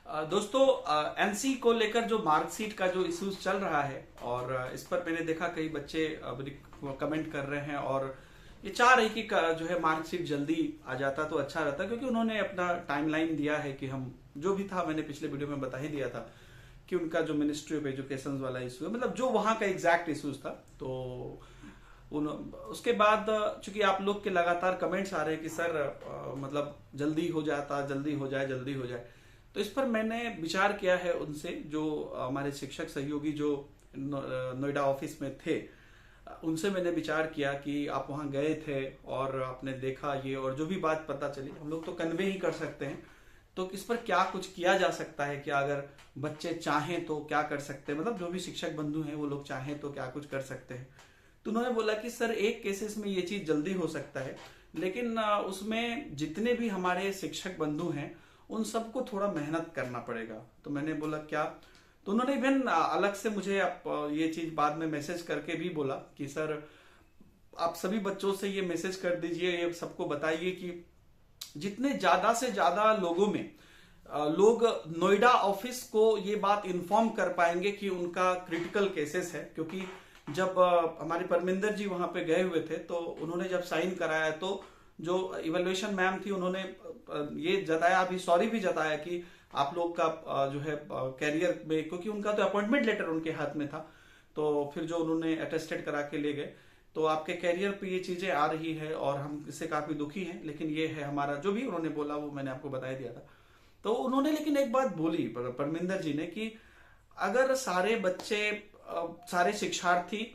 दोस्तों, एनसी को लेकर जो मार्कशीट का जो इश्यूज चल रहा है और इस पर मैंने देखा कई बच्चे कमेंट कर रहे हैं और ये चाह रही कि जो है मार्कशीट जल्दी आ जाता तो अच्छा रहता, क्योंकि उन्होंने अपना टाइमलाइन दिया है कि हम जो भी था, मैंने पिछले वीडियो में बता ही दिया था कि उनका जो मिनिस्ट्री ऑफ एजुकेशन वाला इशू है, मतलब जो वहां का एग्जैक्ट इशूज था। तो उसके बाद चूंकि आप लोग के लगातार कमेंट्स आ रहे हैं कि सर मतलब जल्दी हो जाता, जल्दी हो जाए, जल्दी हो जाए, तो इस पर मैंने विचार किया है उनसे, जो हमारे शिक्षक सहयोगी जो नोएडा ऑफिस में थे, उनसे मैंने विचार किया कि आप वहां गए थे और आपने देखा ये, और जो भी बात पता चली हम लोग तो कन्वे ही कर सकते हैं। तो इस पर क्या कुछ किया जा सकता है, क्या अगर बच्चे चाहें तो क्या कर सकते हैं, मतलब जो भी शिक्षक बंधु हैं वो लोग चाहें तो क्या कुछ कर सकते हैं। तो उन्होंने बोला कि सर एक केसेस में ये चीज जल्दी हो सकता है, लेकिन उसमें जितने भी हमारे शिक्षक बंधु हैं उन सबको थोड़ा मेहनत करना पड़ेगा। तो मैंने बोला क्या, तो उन्होंने इवन अलग से मुझे ये चीज बाद में मैसेज करके भी बोला कि सर आप सभी बच्चों से ये मैसेज कर दीजिए, ये सबको बताइए कि जितने ज्यादा से ज्यादा लोगों में लोग नोएडा ऑफिस को ये बात इन्फॉर्म कर पाएंगे कि उनका क्रिटिकल केसेस है। क्योंकि जब हमारे परमिंदर जी वहां पे गए हुए थे तो उन्होंने जब साइन कराया तो जो इवेल्युएशन मैम थी उन्होंने ये जताया, अभी सॉरी भी जताया कि आप लोग का जो है कैरियर में, क्योंकि उनका तो अपॉइंटमेंट लेटर उनके हाथ में था, तो फिर जो उन्होंने अटेस्टेड करा के ले गए, तो आपके कैरियर पे ये चीजें आ रही है और हम इससे काफी दुखी हैं, लेकिन ये है हमारा, जो भी उन्होंने बोला वो मैंने आपको बता दिया था। तो उन्होंने लेकिन एक बात बोली परमिंदर जी ने कि अगर सारे बच्चे, सारे शिक्षार्थी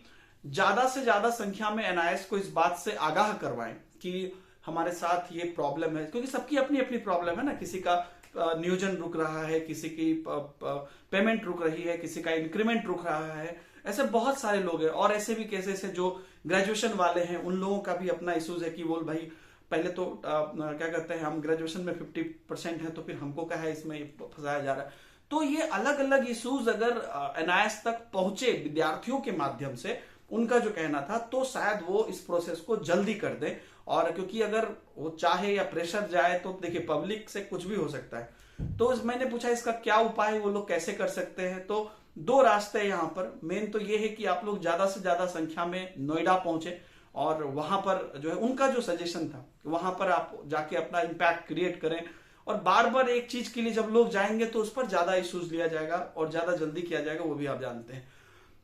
ज्यादा से ज्यादा संख्या में एनआईएस को इस बात से आगाह करवाएं कि हमारे साथ ये प्रॉब्लम है, क्योंकि सबकी अपनी अपनी प्रॉब्लम है ना, किसी का नियोजन रुक रहा है, किसी की पेमेंट रुक रही है, किसी का इंक्रीमेंट रुक रहा है, ऐसे बहुत सारे लोग हैं। और ऐसे भी केसेस है जो ग्रेजुएशन वाले हैं, उन लोगों का भी अपना इश्यूज है कि बोल भाई पहले तो क्या कहते हैं, हम ग्रेजुएशन में 50% है तो फिर हमको क्या है इसमें फंसाया जा रहा है। तो ये अलग अलग इश्यूज अगर एनआईएस तक पहुंचे विद्यार्थियों के माध्यम से, उनका जो कहना था, तो शायद वो इस प्रोसेस को जल्दी कर दे। और क्योंकि अगर वो चाहे या प्रेशर जाए तो देखिए पब्लिक से कुछ भी हो सकता है। तो मैंने पूछा इसका क्या उपाय है, वो लोग कैसे कर सकते हैं। तो दो रास्ते हैं यहाँ पर। मेन तो ये है कि आप लोग ज्यादा से ज्यादा संख्या में नोएडा पहुंचे और वहां पर जो है उनका जो सजेशन था, वहां पर आप जाके अपना इम्पैक्ट क्रिएट करें। और बार बार एक चीज के लिए जब लोग जाएंगे तो उस पर ज्यादा इश्यूज लिया जाएगा और ज्यादा जल्दी किया जाएगा, वो भी आप जानते हैं।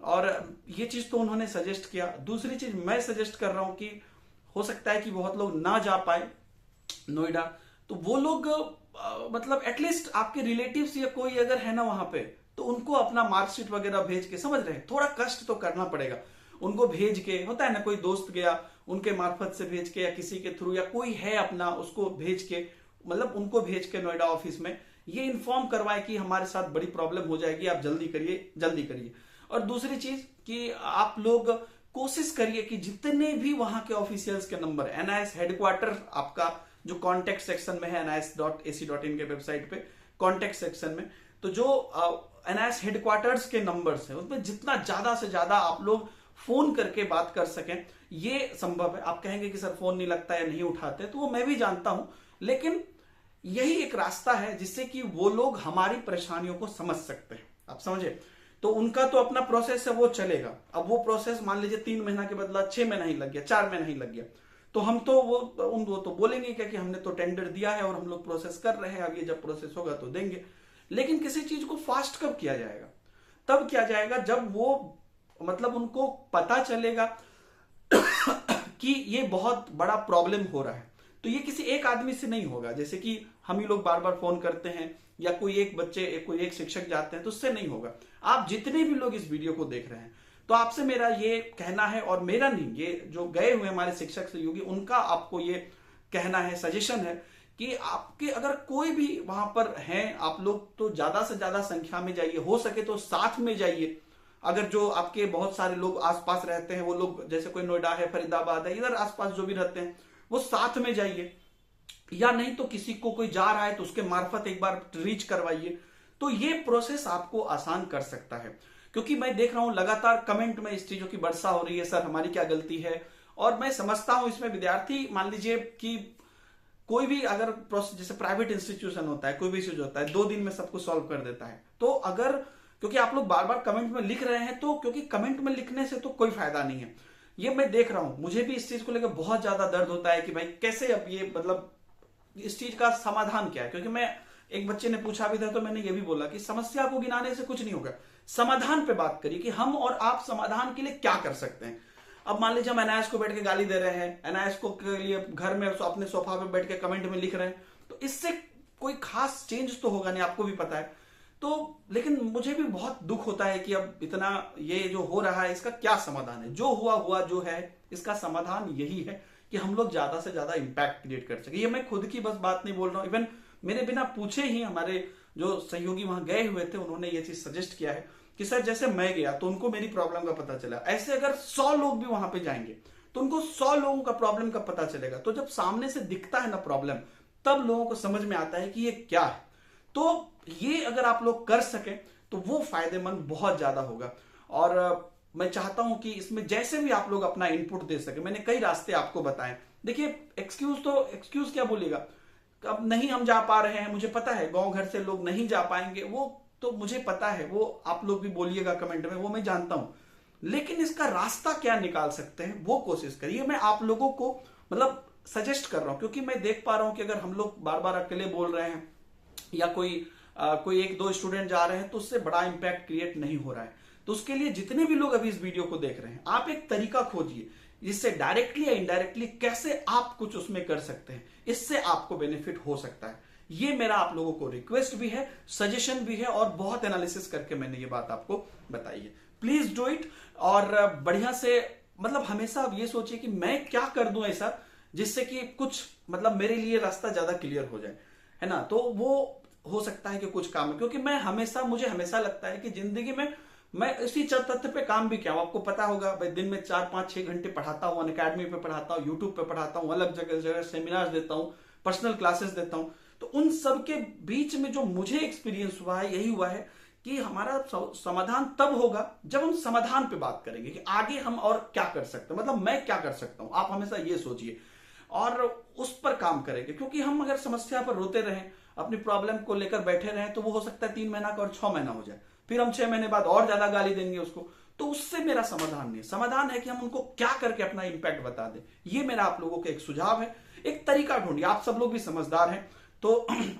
और ये चीज तो उन्होंने सजेस्ट किया। दूसरी चीज मैं सजेस्ट कर रहा हूं कि हो सकता है कि बहुत लोग ना जा पाए नोएडा, तो वो लोग मतलब एटलीस्ट आपके रिलेटिव्स या कोई अगर है ना वहां पे, तो उनको अपना मार्कशीट वगैरह भेज के, समझ रहे हैं, थोड़ा कष्ट तो करना पड़ेगा, उनको भेज के, होता है ना कोई दोस्त गया उनके मार्फत से भेज के या किसी के थ्रू या कोई है अपना, उसको भेज के, मतलब उनको भेज के नोएडा ऑफिस में ये इन्फॉर्म करवाए कि हमारे साथ बड़ी प्रॉब्लम हो जाएगी, आप जल्दी करिए, जल्दी करिए। और दूसरी चीज कि आप लोग कोशिश करिए कि जितने भी वहां के ऑफिशियल्स के नंबर, एनआईएस हेडक्वार्टर आपका जो कॉन्टेक्ट सेक्शन में है NIS.ac.in के वेबसाइट पे कॉन्टेक्ट सेक्शन में, तो जो एनआईएस हेडक्वार्टर्स के नंबर्स हैं उसमें जितना ज्यादा से ज्यादा आप लोग फोन करके बात कर सकें, ये संभव है। आप कहेंगे कि सर फोन नहीं लगता या नहीं उठाते, तो वो मैं भी जानता हूं, लेकिन यही एक रास्ता है जिससे कि वो लोग हमारी परेशानियों को समझ सकते हैं। आप समझे, तो उनका तो अपना प्रोसेस है, वो चलेगा। अब वो प्रोसेस मान लीजिए 3 महीना के बदला 6 महीना ही लग गया, 4 महीना ही लग गया, तो हम तो वो तो बोलेंगे क्या कि हमने तो टेंडर दिया है और हम लोग प्रोसेस कर रहे हैं, अब ये जब प्रोसेस होगा तो देंगे। लेकिन किसी चीज को फास्ट कब किया जाएगा, तब किया जाएगा जब वो मतलब उनको पता चलेगा कि ये बहुत बड़ा प्रॉब्लम हो रहा है। तो ये किसी एक आदमी से नहीं होगा, जैसे कि हम ही लोग बार बार फोन करते हैं या कोई एक बच्चे, कोई एक शिक्षक जाते हैं, तो उससे नहीं होगा। आप जितने भी लोग इस वीडियो को देख रहे हैं, तो आपसे मेरा ये कहना है, और मेरा नहीं, ये जो गए हुए हमारे शिक्षक सहयोगी, उनका आपको ये कहना है, सजेशन है कि आपके अगर कोई भी वहां पर हैं, आप लोग तो ज्यादा से ज्यादा संख्या में जाइए, हो सके तो साथ में जाइए। अगर जो आपके बहुत सारे लोग आसपास रहते हैं, वो लोग जैसे कोई नोएडा है, फरीदाबाद है, इधर आसपास जो भी रहते हैं, वो साथ में जाइए, या नहीं तो किसी को कोई जा रहा है तो उसके मार्फत एक बार रीच करवाइए। तो ये प्रोसेस आपको आसान कर सकता है। क्योंकि मैं देख रहा हूं लगातार कमेंट में इस चीजों की वर्षा हो रही है, सर हमारी क्या गलती है। और मैं समझता हूं इसमें विद्यार्थी, मान लीजिए कि कोई भी अगर प्रोसेस, जैसे प्राइवेट इंस्टीट्यूशन होता है, कोई भी इश्यूज होता है 2 दिन में सब कुछ सॉल्व कर देता है। तो अगर, क्योंकि आप लोग बार बार कमेंट में लिख रहे हैं, तो क्योंकि कमेंट में लिखने से तो कोई फायदा नहीं है, ये मैं देख रहा हूं, मुझे भी इस चीज को लेकर बहुत ज्यादा दर्द होता है कि भाई कैसे अब ये, मतलब इस चीज का समाधान क्या है। क्योंकि मैं, एक बच्चे ने पूछा भी था तो मैंने ये भी बोला कि समस्या को गिनाने से कुछ नहीं होगा, समाधान पे बात करिए कि हम और आप समाधान के लिए क्या कर सकते हैं। अब मान लीजिए हम एनआईएस को बैठ के गाली दे रहे हैं, एनआईएस को के लिए घर में अपने सोफा पे बैठ के कमेंट में लिख रहे हैं, तो इससे कोई खास चेंज तो होगा नहीं, आपको भी पता है। तो लेकिन मुझे भी बहुत दुख होता है कि अब इतना ये जो हो रहा है इसका क्या समाधान है। जो हुआ जो है, इसका समाधान यही है कि हम लोग ज्यादा से ज्यादा इंपैक्ट क्रिएट कर सके। ये मैं खुद की बस बात नहीं बोल रहा हूं, इवन मेरे बिना पूछे ही हमारे जो सहयोगी वहां गए हुए थे, उन्होंने ये चीज सजेस्ट किया है कि सर जैसे मैं गया तो उनको मेरी प्रॉब्लम का पता चला, ऐसे अगर 100 लोग भी वहां पे जाएंगे तो उनको 100 लोगों का प्रॉब्लम का पता चलेगा। तो जब सामने से दिखता है ना प्रॉब्लम, तब लोगों को समझ में आता है कि ये क्या है। तो ये अगर आप लोग कर सके तो वो फायदेमंद बहुत ज्यादा होगा। और मैं चाहता हूं कि इसमें जैसे भी आप लोग अपना इनपुट दे सके, मैंने कई रास्ते आपको बताए। देखिए एक्सक्यूज क्या बोलेगा, अब नहीं हम जा पा रहे हैं, मुझे पता है गांव घर से लोग नहीं जा पाएंगे, वो तो मुझे पता है, वो आप लोग भी बोलिएगा कमेंट में, वो मैं जानता हूं। लेकिन इसका रास्ता क्या निकाल सकते हैं वो कोशिश करिए। मैं आप लोगों को मतलब सजेस्ट कर रहा हूं, क्योंकि मैं देख पा रहा हूं कि अगर हम लोग बार बार अकेले बोल रहे हैं या कोई 1-2 स्टूडेंट जा रहे हैं तो उससे बड़ा इंपैक्ट क्रिएट नहीं हो रहा है। तो उसके लिए जितने भी लोग अभी इस वीडियो को देख रहे हैं, आप एक तरीका खोजिए जिससे डायरेक्टली या इनडायरेक्टली कैसे आप कुछ उसमें कर सकते हैं, इससे आपको बेनिफिट हो सकता है। ये मेरा आप लोगों को रिक्वेस्ट भी है, सजेशन भी है, और बहुत एनालिसिस करके मैंने ये बात आपको बताई है। Please do it. और बढ़िया से, मतलब हमेशा आप ये सोचिए कि मैं क्या कर दूं ऐसा जिससे कि कुछ, मतलब मेरे लिए रास्ता ज्यादा क्लियर हो जाए, है ना। तो वो हो सकता है कि कुछ काम है, क्योंकि मुझे हमेशा लगता है कि जिंदगी में मैं इसी तथ्य पे काम भी किया हूं। आपको पता होगा भाई, दिन में 4-5-6 घंटे पढ़ाता हूं, अनअकैडमी पे पढ़ाता हूं, यूट्यूब पे पढ़ाता हूं, अलग जगह सेमिनार देता हूं, पर्सनल क्लासेस देता हूं। तो उन सब के बीच में जो मुझे एक्सपीरियंस हुआ है, यही हुआ है कि हमारा समाधान तब होगा जब हम समाधान पे बात करेंगे कि आगे हम और क्या कर सकते हैं, मतलब मैं क्या कर सकता हूं। आप हमेशा ये सोचिए और उस पर काम करेंगे। क्योंकि हम अगर समस्या पर रोते रहें, अपनी प्रॉब्लम को लेकर बैठे रहें, तो वो हो सकता है 3 महीना का और 6 महीना हो जाए, फिर हम 6 महीने बाद और ज्यादा गाली देंगे उसको। तो उससे मेरा समाधान नहीं है। समाधान है कि हम उनको क्या करके अपना इंपैक्ट बता दें। ये मेरा आप लोगों का एक सुझाव है, एक तरीका ढूंढिए। आप सब लोग भी समझदार हैं, तो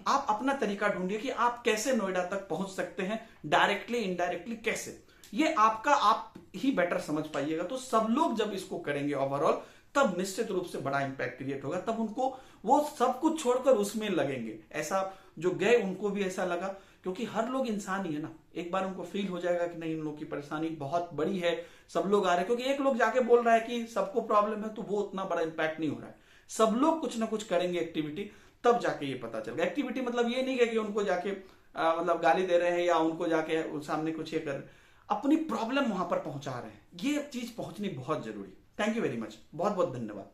आप अपना तरीका ढूंढिए कि आप कैसे नोएडा तक पहुंच सकते हैं, डायरेक्टली इनडायरेक्टली कैसे। ये आपका आप ही बेटर समझ पाइएगा। तो सब लोग जब इसको करेंगे ओवरऑल, तब निश्चित रूप से बड़ा इंपैक्ट क्रिएट होगा। तब उनको वो सब कुछ छोड़कर उसमें लगेंगे। ऐसा जो गए उनको भी ऐसा लगा, क्योंकि हर लोग इंसान ही है ना। एक बार उनको फील हो जाएगा कि नहीं, इन लोगों की परेशानी बहुत बड़ी है, सब लोग आ रहे हैं। क्योंकि एक लोग जाके बोल रहा है कि सबको प्रॉब्लम है, तो वो उतना बड़ा इंपैक्ट नहीं हो रहा है। सब लोग कुछ ना कुछ करेंगे एक्टिविटी, तब जाके ये पता चलेगा। एक्टिविटी मतलब ये नहीं है कि उनको जाके मतलब गाली दे रहे हैं या उनको जाके सामने कुछ ये कर रहे हैं, अपनी प्रॉब्लम वहां पर पहुंचा रहे हैं। ये चीज पहुंचनी बहुत जरूरी। थैंक यू वेरी मच, बहुत बहुत धन्यवाद।